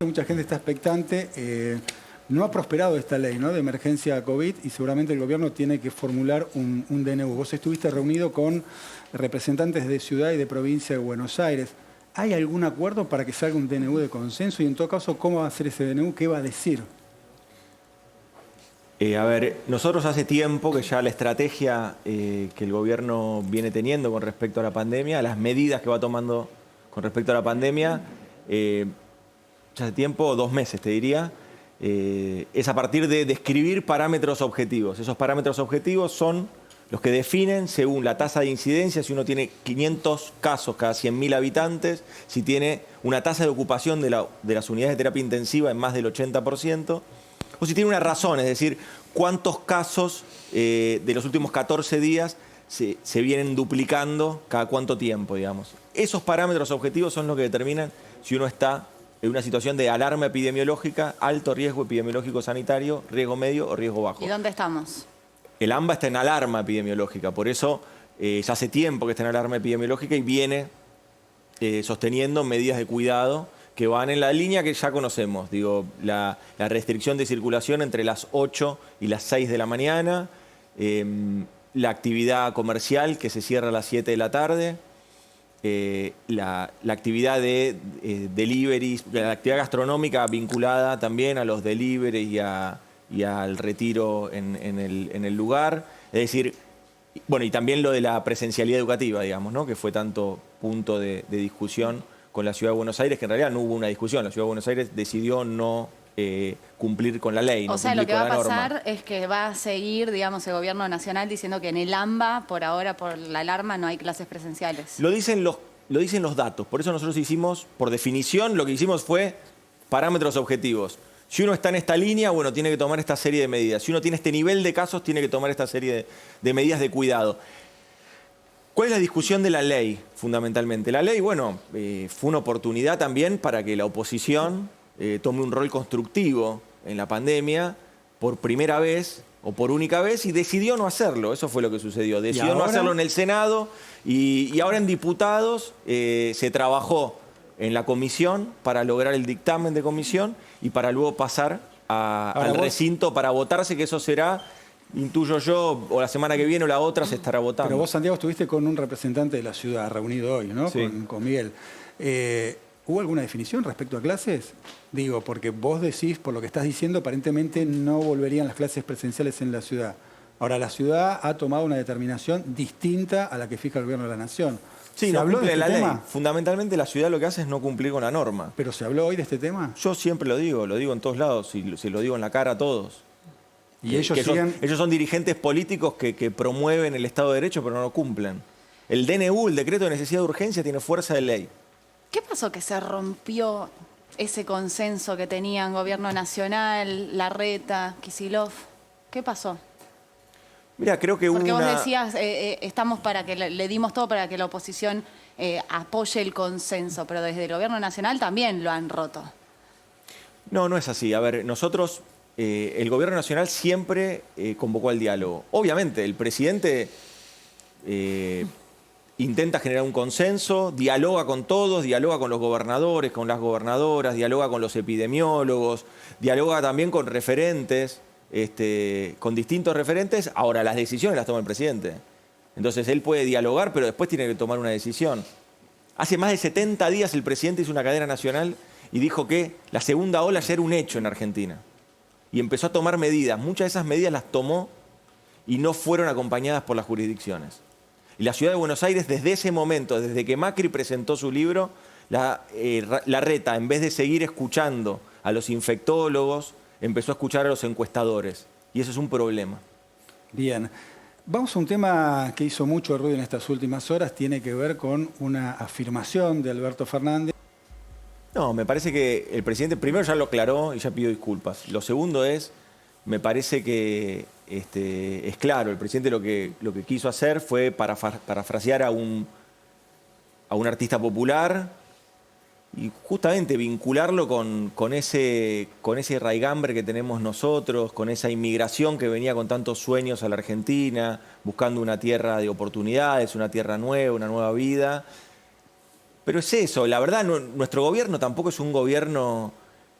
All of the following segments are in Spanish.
Mucha gente está expectante. No ha prosperado esta ley, ¿no?, de emergencia COVID y seguramente el gobierno tiene que formular un DNU. Vos estuviste reunido con representantes de ciudad y de provincia de Buenos Aires. ¿Hay algún acuerdo para que salga un DNU de consenso? Y en todo caso, ¿cómo va a ser ese DNU? ¿Qué va a decir? A ver, nosotros hace tiempo que ya la estrategia que el gobierno viene teniendo con respecto a la pandemia, las medidas que va tomando con respecto a la pandemia, ya hace tiempo, 2 meses te diría, es a partir de describir parámetros objetivos. Esos parámetros objetivos son los que definen según la tasa de incidencia, si uno tiene 500 casos cada 100.000 habitantes, si tiene una tasa de ocupación de las unidades de terapia intensiva en más del 80%, o si tiene una razón, es decir, cuántos casos de los últimos 14 días se vienen duplicando cada cuánto tiempo, digamos. Esos parámetros objetivos son los que determinan si uno está en una situación de alarma epidemiológica, alto riesgo epidemiológico sanitario, riesgo medio o riesgo bajo. ¿Y dónde estamos? El AMBA está en alarma epidemiológica, por eso ya hace tiempo que está en alarma epidemiológica y viene sosteniendo medidas de cuidado que van en la línea que ya conocemos. Digo, la restricción de circulación entre las 8 y las 6 de la mañana, la actividad comercial que se cierra a las 7 de la tarde, la actividad de deliveries, la actividad gastronómica vinculada también a los deliveries y al retiro en el lugar. Es decir, bueno, y también lo de la presencialidad educativa, digamos, ¿no?, que fue tanto punto de discusión con la Ciudad de Buenos Aires, que en realidad no hubo una discusión. La Ciudad de Buenos Aires decidió no cumplir con la ley. O sea, lo que va a pasar es que va a seguir, digamos, el gobierno nacional diciendo que en el AMBA, por ahora, por la alarma, no hay clases presenciales. Lo dicen los datos. Por eso nosotros hicimos, por definición, lo que hicimos fue parámetros objetivos. Si uno está en esta línea, bueno, tiene que tomar esta serie de medidas. Si uno tiene este nivel de casos, tiene que tomar esta serie de medidas de cuidado. ¿Cuál es la discusión de la ley, fundamentalmente? La ley, bueno, fue una oportunidad también para que la oposición tome un rol constructivo en la pandemia por primera vez o por única vez y decidió no hacerlo. Eso fue lo que sucedió. Decidió no hacerlo en el Senado y ahora en diputados se trabajó en la comisión para lograr el dictamen de comisión y para luego pasar al recinto para votarse, que eso será, intuyo yo, o la semana que viene o la otra se estará votando. Pero vos, Santiago, estuviste con un representante de la ciudad reunido hoy, ¿no? Sí. Con Miguel. ¿Hubo alguna definición respecto a clases? Digo, porque vos decís, por lo que estás diciendo, aparentemente no volverían las clases presenciales en la ciudad. Ahora, la ciudad ha tomado una determinación distinta a la que fija el gobierno de la Nación. Sí, ¿Se no habló de cumple este la ley. tema? Fundamentalmente la ciudad lo que hace es no cumplir con la norma. ¿Pero se habló hoy de este tema? Yo siempre lo digo en todos lados y se lo digo en la cara a todos. Y ellos son dirigentes políticos que promueven el Estado de Derecho pero no lo cumplen. El DNU, el decreto de necesidad de urgencia, tiene fuerza de ley. ¿Qué pasó que se rompió ese consenso que tenían Gobierno Nacional, Larreta, Kicillof? ¿Qué pasó? Mira, creo que Porque vos decías, estamos para que le dimos todo para que la oposición apoye el consenso, pero desde el Gobierno Nacional también lo han roto. No, no es así. A ver, nosotros, el Gobierno Nacional siempre convocó al diálogo. Obviamente, el presidente intenta generar un consenso, dialoga con todos, dialoga con los gobernadores, con las gobernadoras, dialoga con los epidemiólogos, dialoga también con referentes, con distintos referentes. Ahora, las decisiones las toma el presidente. Entonces, él puede dialogar, pero después tiene que tomar una decisión. Hace más de 70 días el presidente hizo una cadena nacional y dijo que la segunda ola ya era un hecho en Argentina. Y empezó a tomar medidas. Muchas de esas medidas las tomó y no fueron acompañadas por las jurisdicciones. Y la Ciudad de Buenos Aires, desde ese momento, desde que Macri presentó su libro, Larreta, en vez de seguir escuchando a los infectólogos, empezó a escuchar a los encuestadores. Y eso es un problema. Bien. Vamos a un tema que hizo mucho ruido en estas últimas horas. Tiene que ver con una afirmación de Alberto Fernández. No, me parece que el presidente primero ya lo aclaró y ya pidió disculpas. Lo segundo es, me parece que es claro, el presidente lo que quiso hacer fue parafrasear a un artista popular y justamente vincularlo con ese raigambre que tenemos nosotros, con esa inmigración que venía con tantos sueños a la Argentina, buscando una tierra de oportunidades, una tierra nueva, una nueva vida. Pero es eso, la verdad, nuestro gobierno tampoco es un gobierno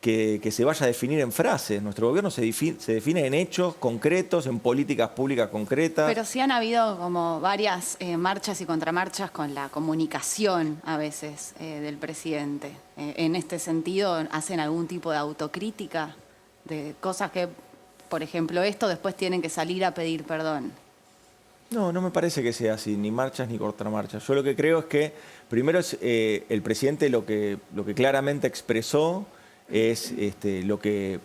que se vaya a definir en frases. Nuestro gobierno se define en hechos concretos, en políticas públicas concretas. Pero sí han habido como varias marchas y contramarchas con la comunicación a veces del presidente. En este sentido, ¿hacen algún tipo de autocrítica de cosas que, por ejemplo, esto después tienen que salir a pedir perdón? No, no me parece que sea así, ni marchas ni contramarchas. Yo lo que creo es que, primero, el presidente lo que claramente expresó es lo que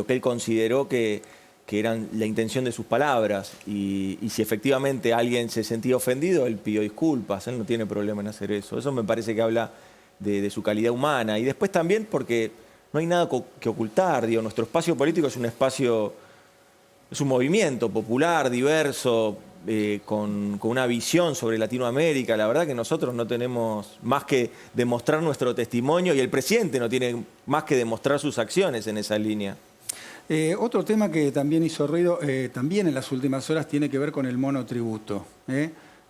él consideró que eran la intención de sus palabras. Y si efectivamente alguien se sentía ofendido, él pidió disculpas, él no tiene problema en hacer eso. Eso me parece que habla de su calidad humana. Y después también porque no hay nada que ocultar. Digo, nuestro espacio político es un espacio, es un movimiento popular, diverso, con una visión sobre Latinoamérica. La verdad que nosotros no tenemos más que demostrar nuestro testimonio y el presidente no tiene más que demostrar sus acciones en esa línea. Otro tema que también hizo ruido, también en las últimas horas, tiene que ver con el monotributo.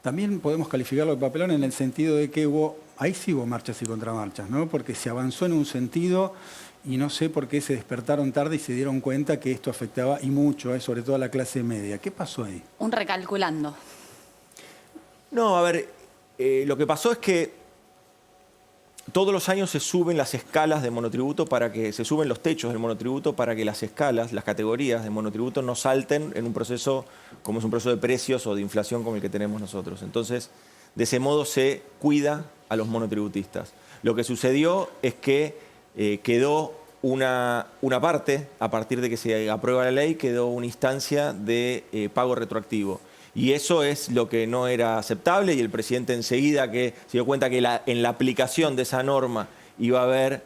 También podemos calificarlo de papelón en el sentido de que ahí sí hubo marchas y contramarchas, ¿no? Porque se avanzó en un sentido y no sé por qué se despertaron tarde y se dieron cuenta que esto afectaba y mucho, sobre todo a la clase media. ¿Qué pasó ahí? Un recalculando. No, a ver, lo que pasó es que todos los años se suben las escalas de monotributo se suben los techos del monotributo para que las escalas, las categorías de monotributo no salten en un proceso como es un proceso de precios o de inflación como el que tenemos nosotros. Entonces, de ese modo se cuida a los monotributistas. Lo que sucedió es que quedó una parte, a partir de que se aprueba la ley, quedó una instancia de pago retroactivo. Y eso es lo que no era aceptable y el presidente enseguida que se dio cuenta que en la aplicación de esa norma iba a haber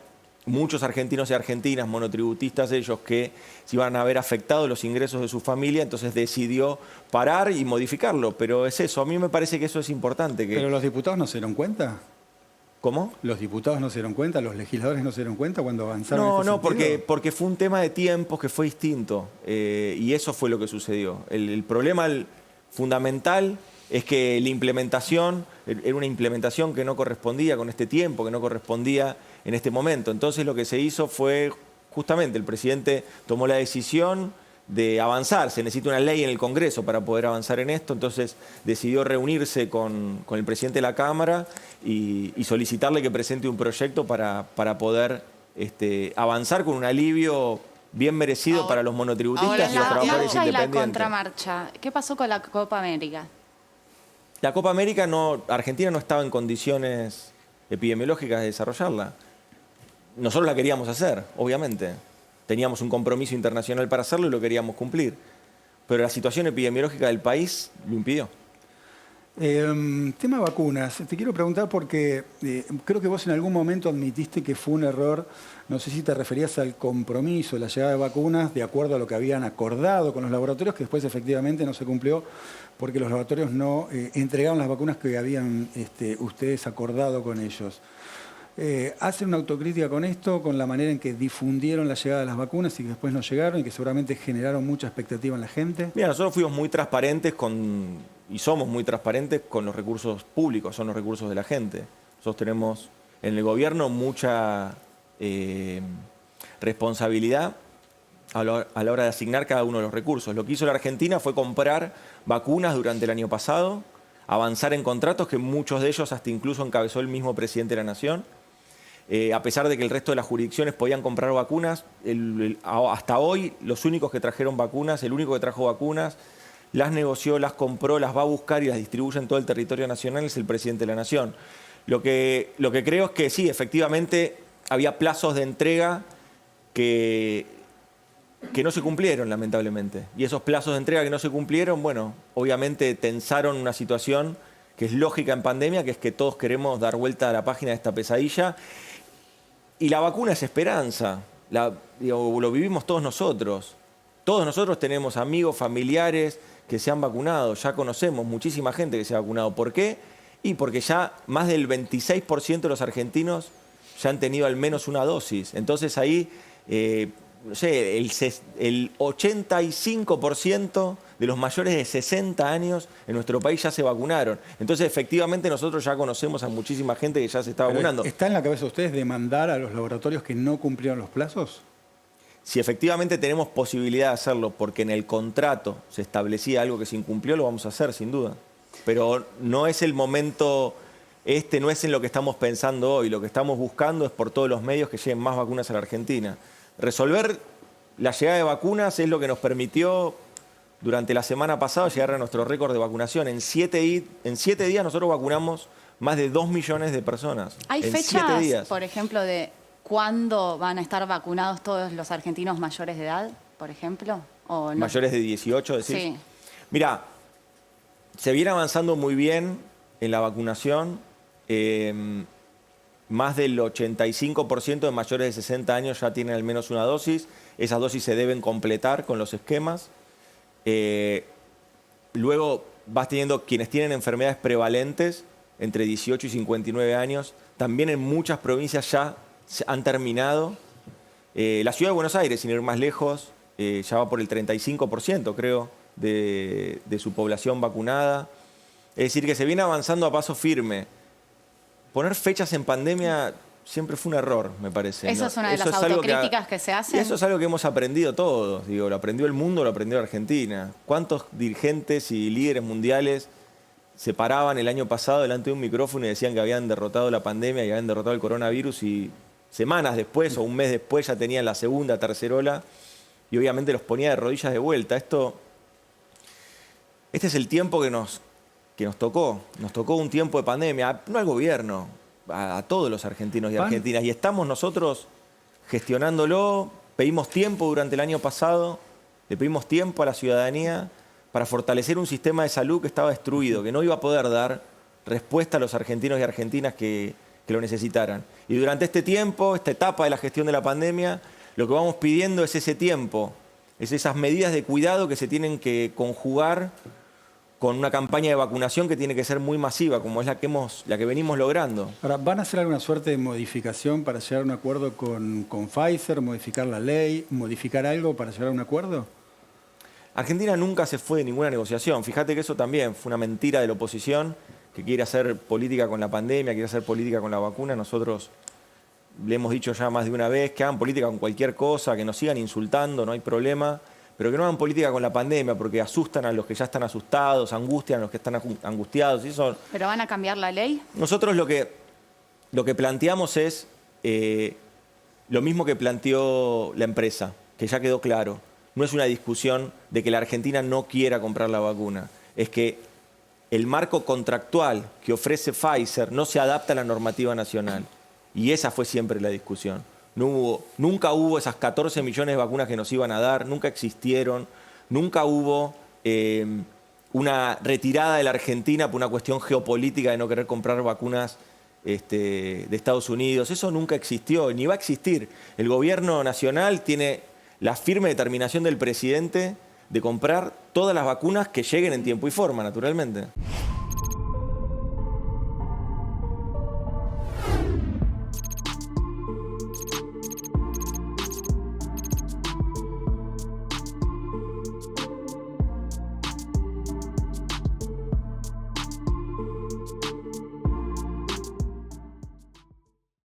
muchos argentinos y argentinas, monotributistas ellos, que se iban a ver afectados los ingresos de su familia, entonces decidió parar y modificarlo. Pero es eso, a mí me parece que eso es importante. ¿Pero los diputados no se dieron cuenta? ¿Cómo? ¿Los diputados no se dieron cuenta? ¿Los legisladores no se dieron cuenta cuando avanzaron en este sentido? Porque fue un tema de tiempos que fue distinto y eso fue lo que sucedió. El problema fundamental es que la implementación era una implementación que no correspondía con este tiempo, que no correspondía en este momento. Entonces lo que se hizo fue, justamente, el presidente tomó la decisión de avanzar. Se necesita una ley en el Congreso para poder avanzar en esto, entonces decidió reunirse con el presidente de la Cámara y solicitarle que presente un proyecto para poder avanzar con un alivio bien merecido para los monotributistas y los trabajadores independientes. La contramarcha, ¿qué pasó con la Copa América? La Copa América, Argentina no estaba en condiciones epidemiológicas de desarrollarla. Nosotros la queríamos hacer, obviamente. Teníamos un compromiso internacional para hacerlo y lo queríamos cumplir. Pero la situación epidemiológica del país lo impidió. Tema vacunas. Te quiero preguntar porque creo que vos en algún momento admitiste que fue un error, no sé si te referías al compromiso, la llegada de vacunas, de acuerdo a lo que habían acordado con los laboratorios, que después efectivamente no se cumplió porque los laboratorios no entregaron las vacunas que habían ustedes acordado con ellos. ¿Hacen una autocrítica con esto, con la manera en que difundieron la llegada de las vacunas y que después no llegaron y que seguramente generaron mucha expectativa en la gente? Mira, nosotros fuimos muy transparentes y somos muy transparentes con los recursos públicos, son los recursos de la gente. Nosotros tenemos en el gobierno mucha responsabilidad a la hora de asignar cada uno de los recursos. Lo que hizo la Argentina fue comprar vacunas durante el año pasado, avanzar en contratos que muchos de ellos hasta incluso encabezó el mismo presidente de la Nación. A pesar de que el resto de las jurisdicciones podían comprar vacunas, hasta hoy los únicos que trajeron vacunas, el único que trajo vacunas, las negoció, las compró, las va a buscar y las distribuye en todo el territorio nacional es el presidente de la Nación. Lo que creo es que sí, efectivamente había plazos de entrega que no se cumplieron, lamentablemente. Y esos plazos de entrega que no se cumplieron, bueno, obviamente tensaron una situación que es lógica en pandemia, que es que todos queremos dar vuelta a la página de esta pesadilla. Y la vacuna es esperanza, lo vivimos todos nosotros. Todos nosotros tenemos amigos, familiares que se han vacunado, ya conocemos muchísima gente que se ha vacunado. ¿Por qué? Y porque ya más del 26% de los argentinos ya han tenido al menos una dosis. Entonces ahí, no sé, el 85% de los mayores de 60 años en nuestro país ya se vacunaron. Entonces, efectivamente, nosotros ya conocemos a muchísima gente que ya se está vacunando. ¿Está en la cabeza de ustedes demandar a los laboratorios que no cumplieron los plazos? Si efectivamente tenemos posibilidad de hacerlo porque en el contrato se establecía algo que se incumplió, lo vamos a hacer, sin duda. Pero no es el momento, no es en lo que estamos pensando hoy. Lo que estamos buscando es por todos los medios que lleguen más vacunas a la Argentina. Resolver la llegada de vacunas es lo que nos permitió durante la semana pasada llegar a nuestro récord de vacunación. En 7 días nosotros vacunamos más de 2 millones de personas. ¿Hay en fechas, 7 días. por ejemplo, de cuándo van a estar vacunados todos los argentinos mayores de edad, por ejemplo? ¿O no? ¿Mayores de 18, decís? Sí. Mira, se viene avanzando muy bien en la vacunación. Más del 85% de mayores de 60 años ya tienen al menos una dosis. Esas dosis se deben completar con los esquemas. Luego vas teniendo quienes tienen enfermedades prevalentes entre 18 y 59 años. También en muchas provincias ya han terminado. La ciudad de Buenos Aires, sin ir más lejos, ya va por el 35%, creo, de su población vacunada. Es decir, que se viene avanzando a paso firme. Poner fechas en pandemia siempre fue un error, me parece. Eso ¿no? es una de las autocríticas que se hacen. Eso es algo que hemos aprendido todos. Digo, lo aprendió el mundo, lo aprendió Argentina. ¿Cuántos dirigentes y líderes mundiales se paraban el año pasado delante de un micrófono y decían que habían derrotado la pandemia y habían derrotado el coronavirus y semanas después o un mes después ya tenían la segunda, tercera ola y obviamente los ponía de rodillas de vuelta? Este es el tiempo que nos tocó. Nos tocó un tiempo de pandemia, no al gobierno, a todos los argentinos y argentinas. Y estamos nosotros gestionándolo. Pedimos tiempo durante el año pasado, le pedimos tiempo a la ciudadanía para fortalecer un sistema de salud que estaba destruido, que no iba a poder dar respuesta a los argentinos y argentinas que lo necesitaran. Y durante este tiempo, esta etapa de la gestión de la pandemia, lo que vamos pidiendo es ese tiempo, es esas medidas de cuidado que se tienen que conjugar con una campaña de vacunación que tiene que ser muy masiva, como es la que venimos logrando. Ahora, ¿van a hacer alguna suerte de modificación para llegar a un acuerdo con Pfizer, modificar la ley, modificar algo para llegar a un acuerdo? Argentina nunca se fue de ninguna negociación. Fíjate que eso también fue una mentira de la oposición, que quiere hacer política con la pandemia, quiere hacer política con la vacuna. Nosotros le hemos dicho ya más de una vez que hagan política con cualquier cosa, que nos sigan insultando, no hay problema, pero que no hagan política con la pandemia porque asustan a los que ya están asustados, angustian a los que están angustiados. Y eso... ¿Pero van a cambiar la ley? Nosotros lo que planteamos es lo mismo que planteó la empresa, que ya quedó claro. No es una discusión de que la Argentina no quiera comprar la vacuna, es que el marco contractual que ofrece Pfizer no se adapta a la normativa nacional. Y esa fue siempre la discusión. Nunca hubo esas 14 millones de vacunas que nos iban a dar, nunca existieron, nunca hubo una retirada de la Argentina por una cuestión geopolítica de no querer comprar vacunas de Estados Unidos. Eso nunca existió, ni va a existir. El gobierno nacional tiene la firme determinación del presidente de comprar todas las vacunas que lleguen en tiempo y forma, naturalmente.